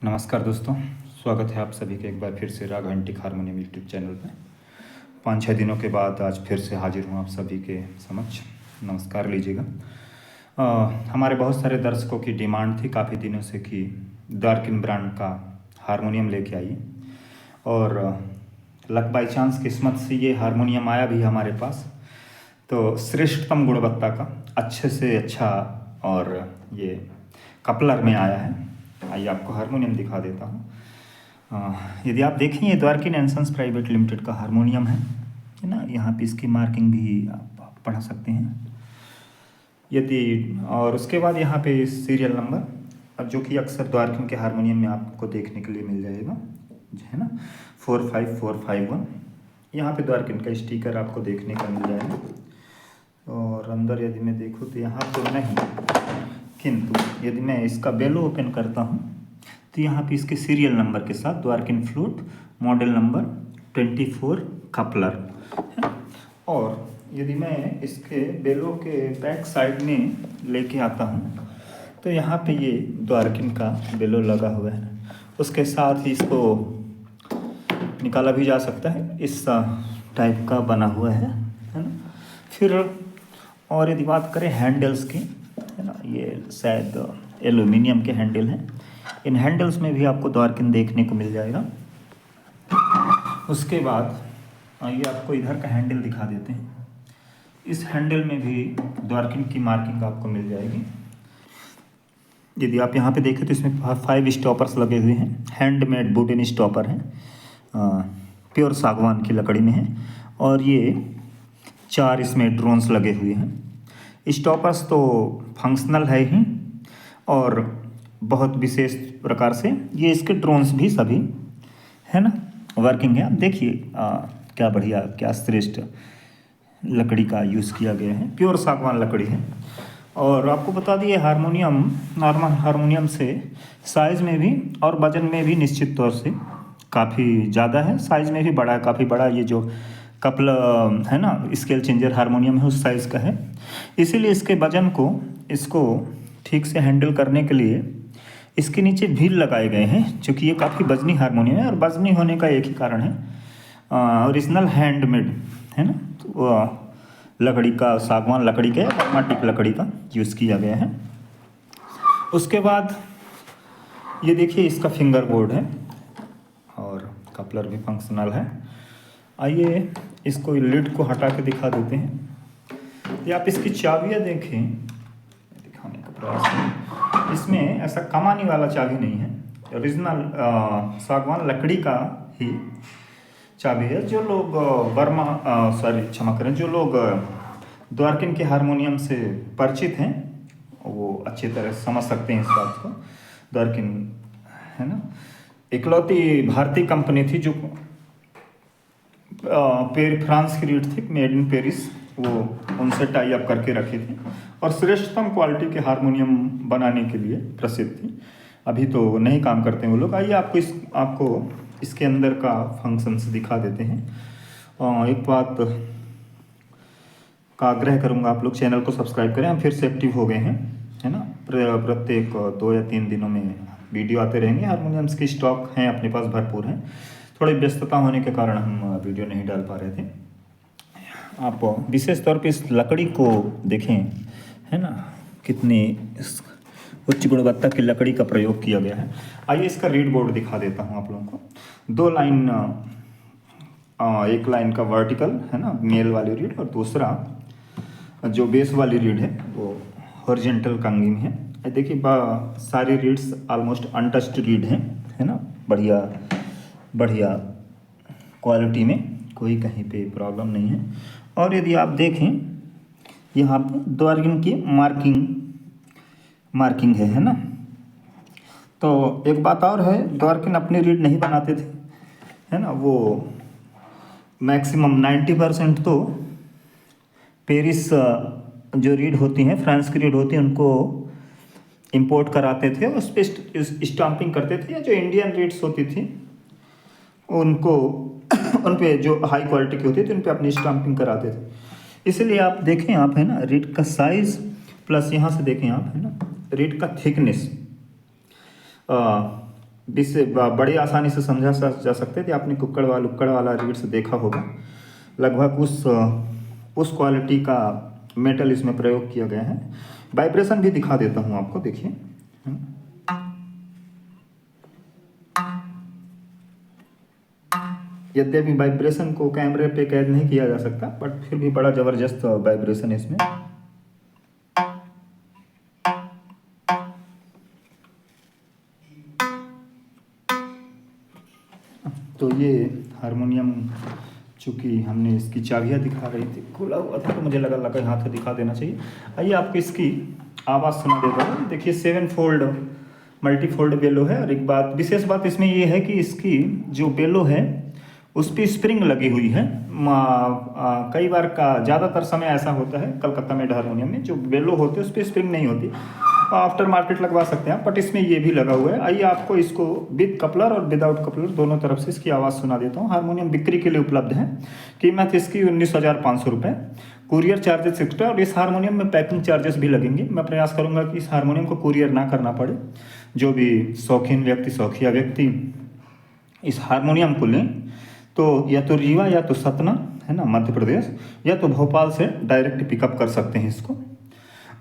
नमस्कार दोस्तों, स्वागत है आप सभी के एक बार फिर से राग एंटीक हारमोनियम यूट्यूब चैनल पे। 5-6 दिनों के बाद आज फिर से हाजिर हूँ आप सभी के समक्ष। नमस्कार लीजिएगा। हमारे बहुत सारे दर्शकों की डिमांड थी काफ़ी दिनों से कि डार्किन ब्रांड का हारमोनियम लेके आइए, और लक बाई चांस किस्मत से ये हारमोनियम आया भी हमारे पास। तो श्रेष्ठतम गुणवत्ता का अच्छे से अच्छा और ये कपलर में आया है। आइए आपको हारमोनियम दिखा देता हूँ। यदि आप देखें, ये द्वारकिन एंड सन्स प्राइवेट लिमिटेड का हारमोनियम है ना। यहाँ पे इसकी मार्किंग भी आप पढ़ा सकते हैं यदि। और उसके बाद यहाँ पे सीरियल नंबर, जो कि अक्सर द्वारकिन के हारमोनियम में आपको देखने के लिए मिल जाएगा, है ना, 45451। यहाँ पे द्वारकिन का स्टिकर आपको देखने का मिल जाएगा। और अंदर यदि मैं देखूँ तो यहाँ तो नहीं, किंतु यदि मैं इसका बेलो ओपन करता हूँ तो यहाँ पे इसके सीरियल नंबर के साथ द्वारकिन फ्लूट मॉडल नंबर 24 कपलर है। और यदि मैं इसके बेलो के बैक साइड में लेके आता हूँ तो यहाँ पे ये द्वारकिन का बेलो लगा हुआ है। उसके साथ ही इसको निकाला भी जा सकता है, इस टाइप का बना हुआ है ना। फिर और यदि बात करें हैंडल्स की, है ना, ये शायद एल्यूमिनियम के हैंडल हैं। इन हैंडल्स में भी आपको द्वारकिन देखने को मिल जाएगा। उसके बाद ये आपको इधर का हैंडल दिखा देते हैं। इस हैंडल में भी द्वारकिन की मार्किंग आपको मिल जाएगी। यदि आप यहाँ पे देखें तो इसमें 5 स्टॉपर्स लगे हुए हैं। हैंडमेड वुडन स्टॉपर हैं, प्योर सागवान की लकड़ी में है। और ये 4 इसमें ड्रोन्स लगे हुए हैं। स्टॉपर्स तो फंक्शनल है ही, और बहुत विशेष प्रकार से ये इसके ड्रोन्स भी सभी, है ना, वर्किंग है। आप देखिए क्या बढ़िया, क्या श्रेष्ठ लकड़ी का यूज़ किया गया है, प्योर सागवान लकड़ी है। और आपको बता दिए, हारमोनियम नॉर्मल हारमोनियम से साइज़ में भी और वज़न में भी निश्चित तौर से काफ़ी ज़्यादा है। साइज़ में भी बड़ा है, काफ़ी बड़ा। ये जो कपल है ना, स्केल चेंजर हारमोनियम है, उस साइज़ का है। इसीलिए इसके वजन को, इसको ठीक से हैंडल करने के लिए इसके नीचे व्हील लगाए गए हैं, क्योंकि ये काफ़ी वजनी हारमोनियम है। और वजनी होने का एक ही कारण है, ओरिजिनल हैंडमेड है ना, तो लकड़ी का, सागवान लकड़ी के, माटिक लकड़ी का यूज़ किया गया है। उसके बाद ये देखिए, इसका फिंगर बोर्ड है और कपलर भी फंक्शनल है। आइए इसको लिड को हटा के दिखा देते हैं। ये आप इसकी चाबियाँ देखें, दिखाने का प्रयास करें। इसमें ऐसा कमानी वाला चाबी नहीं है, ओरिजिनल सागवान लकड़ी का ही चाबी है। जो लोग क्षमा करें, जो लोग द्वारकिन के हारमोनियम से परिचित हैं वो अच्छी तरह समझ सकते हैं इस बात को। द्वारकिन, है ना, इकलौती भारतीय कंपनी थी जो फ्रांस की रीड थी, मेड इन पेरिस, वो उनसे टाई अप करके रखी थी और श्रेष्ठतम क्वालिटी के हारमोनियम बनाने के लिए प्रसिद्ध थी। अभी तो नहीं काम करते हैं वो लोग। आइए आपको इसके अंदर का फंक्शंस दिखा देते हैं। एक बात का आग्रह करूंगा, आप लोग चैनल को सब्सक्राइब करें। हम फिर से एक्टिव हो गए हैं, है ना। प्रत्येक 2 या 3 दिनों में वीडियो आते रहेंगे। हारमोनियम्स की स्टॉक हैं अपने पास, भरपूर हैं। थोड़ी व्यस्तता होने के कारण हम वीडियो नहीं डाल पा रहे थे। आप विशेष तौर पे इस लकड़ी को देखें, है ना, कितनी उच्च गुणवत्ता की लकड़ी का प्रयोग किया गया है। आइए इसका रीड बोर्ड दिखा देता हूँ आप लोगों को। 2 लाइन, एक लाइन का वर्टिकल, है ना, मेल वाली रीड, और दूसरा जो बेस वाली रीड है वो हॉरिजॉन्टल कंगिंग है। देखिए सारी रीड्स ऑलमोस्ट अनटच्ड रीड हैं, है ना, बढ़िया बढ़िया क्वालिटी में, कोई कहीं पे प्रॉब्लम नहीं है। और यदि आप देखें, यहाँ पे द्वारकिन की मार्किंग है ना। तो एक बात और है, द्वारकिन अपनी रीड नहीं बनाते थे, है ना। वो मैक्सिमम 90% तो पेरिस जो रीड होती हैं, फ्रांस की रीड होती है, उनको इंपोर्ट कराते थे, उस पर स्टाम्पिंग करते थे। या जो इंडियन रीड्स होती थी उनको उन पे जो हाई क्वालिटी की होती थी उन पे अपनी स्टाम्पिंग कराते थे। इसलिए आप देखें, आप, है ना, रीड का साइज़ प्लस यहाँ से देखें आप, है ना, रीड का थिकनेस, बड़ी आसानी से समझा जा सकते थे। आपने उक्कड़ वाला रीड्स देखा होगा, लगभग उस क्वालिटी का मेटल इसमें प्रयोग किया गया है। वाइब्रेशन भी दिखा देता हूँ आपको, देखिए। यद्यपि वाइब्रेशन को कैमरे पे कैद नहीं किया जा सकता, बट फिर भी बड़ा ज़बरदस्त वाइब्रेशन है इसमें। तो ये हारमोनियम, चूँकि हमने इसकी चाबियाँ दिखा रही थी, खुला हुआ था तो मुझे लगा हाथ से दिखा देना चाहिए। आइए आपको इसकी आवाज़ सुना देता हूँ। देखिए 7 फोल्ड मल्टी फोल्ड बेलो है। और एक बात, विशेष बात इसमें ये है कि इसकी जो बेलो है उस पर स्प्रिंग लगी हुई है। कई बार ज़्यादातर समय ऐसा होता है कलकत्ता में हारमोनियम में, जो बेलो होते हैं उस पर स्प्रिंग नहीं होती, आफ्टर मार्केट लगवा सकते हैं, बट इसमें ये भी लगा हुआ है। आइए आपको इसको विद कपलर और विदाउट कपलर दोनों तरफ से इसकी आवाज़ सुना देता हूँ। हारमोनियम बिक्री के लिए उपलब्ध है। कीमत इसकी 19,500 रुपये। कुरियर चार्जेस एक्स्ट्रा, और इस हारमोनियम में पैकिंग चार्जेस भी लगेंगे। मैं प्रयास करूँगा कि इस हारमोनियम को कुरियर ना करना पड़े। जो भी शौकिया व्यक्ति इस हारमोनियम को लें तो या तो रीवा या तो सतना, है ना, मध्य प्रदेश, या तो भोपाल से डायरेक्ट पिकअप कर सकते हैं इसको।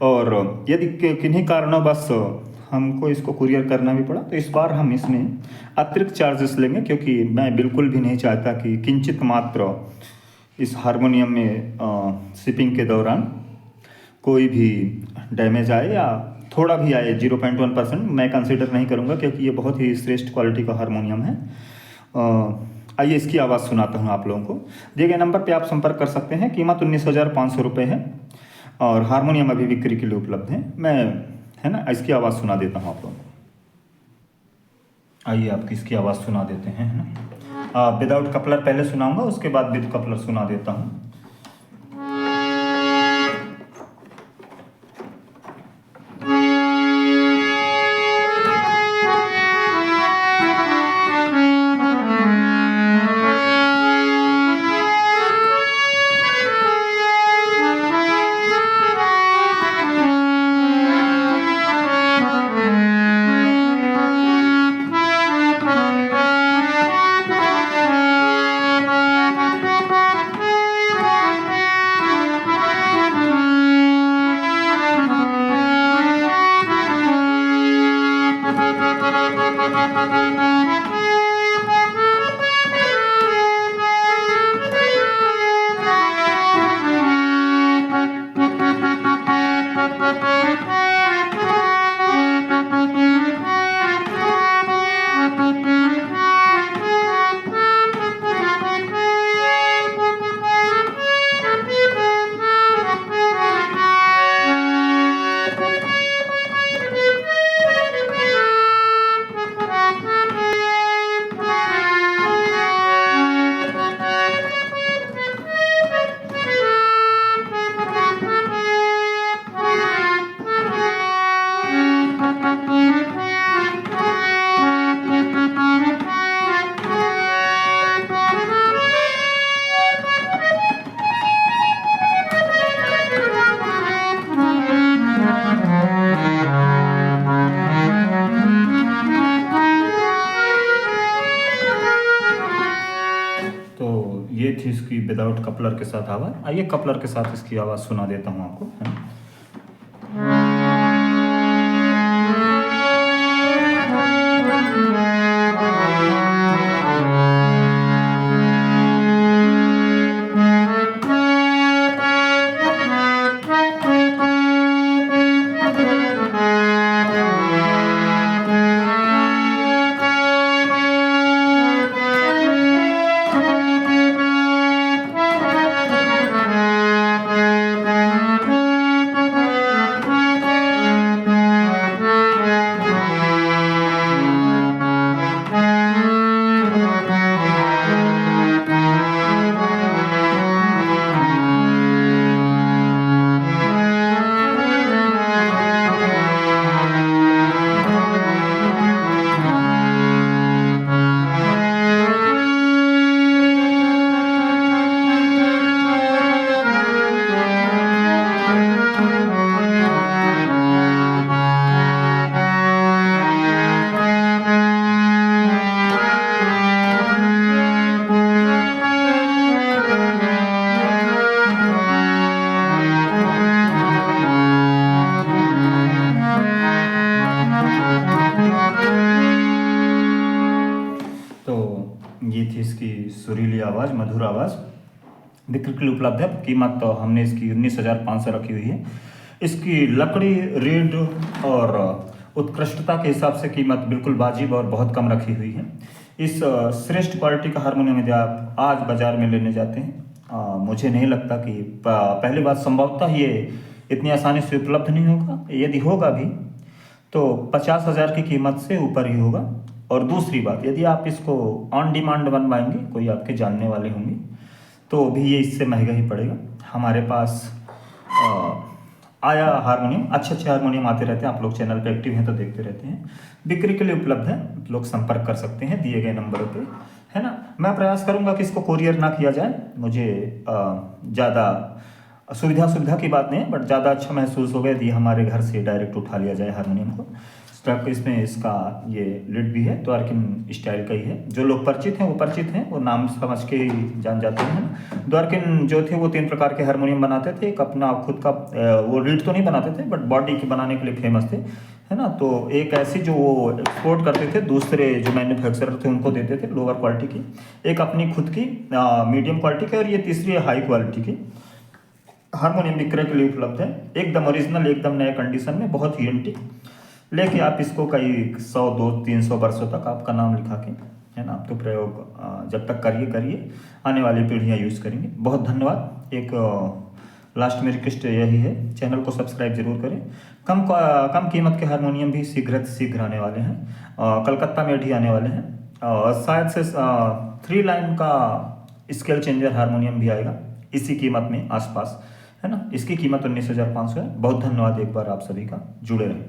और यदि किन्हीं कारणवश हमको इसको कुरियर करना भी पड़ा तो इस बार हम इसमें अतिरिक्त चार्जेस लेंगे, क्योंकि मैं बिल्कुल भी नहीं चाहता कि किंचित मात्र इस हारमोनियम में शिपिंग के दौरान कोई भी डैमेज आए या थोड़ा भी आए। 0.1% मैं कंसिडर नहीं करूँगा, क्योंकि ये बहुत ही श्रेष्ठ क्वालिटी का हारमोनियम है। आइए इसकी आवाज़ सुनाता हूँ आप लोगों को। दिए गए नंबर पे आप संपर्क कर सकते हैं। कीमत 19,500 रुपये है और हारमोनियम अभी बिक्री के लिए उपलब्ध है। मैं, है ना, इसकी आवाज़ सुना देता हूँ आप लोगों को। आइए आपकी इसकी आवाज़ सुना देते हैं, है ना। विदाउट कपलर पहले सुनाऊंगा, उसके बाद विद कपलर सुना देता हूँ। ये थी इसकी विदाउट कपलर के साथ आवाज़। आइए कपलर के साथ इसकी आवाज़ सुना देता हूँ आपको, है ना। सुरीली आवाज़, मधुर आवाज़ बिक्री के लिए उपलब्ध है। कीमत तो हमने इसकी 19,500 रखी हुई है। इसकी लकड़ी, रीड और उत्कृष्टता के हिसाब से कीमत बिल्कुल वाजिब और बहुत कम रखी हुई है। इस श्रेष्ठ क्वालिटी का हारमोनियम यदि आप आज बाज़ार में लेने जाते हैं, मुझे नहीं लगता कि पहली बात संभवतः ये इतनी आसानी से उपलब्ध नहीं होगा। यदि होगा भी तो 50,000 की कीमत से ऊपर ही होगा। और दूसरी बात, यदि आप इसको ऑन डिमांड बनवाएंगे, कोई आपके जानने वाले होंगे, तो भी ये इससे महंगा ही पड़ेगा। हमारे पास आया हारमोनियम, अच्छे हारमोनियम आते रहते हैं। आप लोग चैनल पे एक्टिव हैं तो देखते रहते हैं। बिक्री के लिए उपलब्ध है, लोग संपर्क कर सकते हैं दिए गए नंबरों पे, है ना। मैं प्रयास करूंगा कि इसको कोरियर ना किया जाए। मुझे ज़्यादा सुविधा की बात नहीं है, बट ज़्यादा अच्छा महसूस होगा यदि हमारे घर से डायरेक्ट उठा लिया जाए हारमोनियम को। स्टॉक इसमें इसका ये लिड भी है, द्वारकिन स्टाइल का ही है। जो लोग परिचित हैं वो परिचित हैं, वो नाम समझ के ही जान जाते हैं। द्वारकिन जो थे वो 3 प्रकार के हारमोनियम बनाते थे। एक अपना खुद का वो लीड तो नहीं बनाते थे, बट बॉडी के बनाने के लिए फेमस थे, है ना। तो एक ऐसी जो वो एक्सपोर्ट करते थे, दूसरे जो मैन्युफैक्चरर थे उनको देते थे लोअर क्वालिटी की, एक अपनी खुद की मीडियम क्वालिटी की, और ये तीसरी हाई क्वालिटी की हारमोनियम विक्रय के लिए उपलब्ध है। एकदम ओरिजिनल, एकदम नए कंडीशन में, बहुत ही एंटीक। लेके आप इसको कई 100, 200, 300 वर्षों तक आपका नाम लिखा के, है ना, तो प्रयोग जब तक करिए, आने वाली पीढ़ियाँ यूज़ करेंगी। बहुत धन्यवाद। एक लास्ट में रिक्वेस्ट यही है, चैनल को सब्सक्राइब जरूर करें। कम कीमत के हारमोनियम भी शीघ्र आने वाले हैं। कलकत्ता में भी आने वाले हैं। शायद से 3 लाइन का स्केल चेंजर हारमोनियम भी आएगा इसी कीमत में आसपास, है ना। इसकी कीमत 19,500 है। बहुत धन्यवाद एक बार आप सभी का, जुड़े रहें।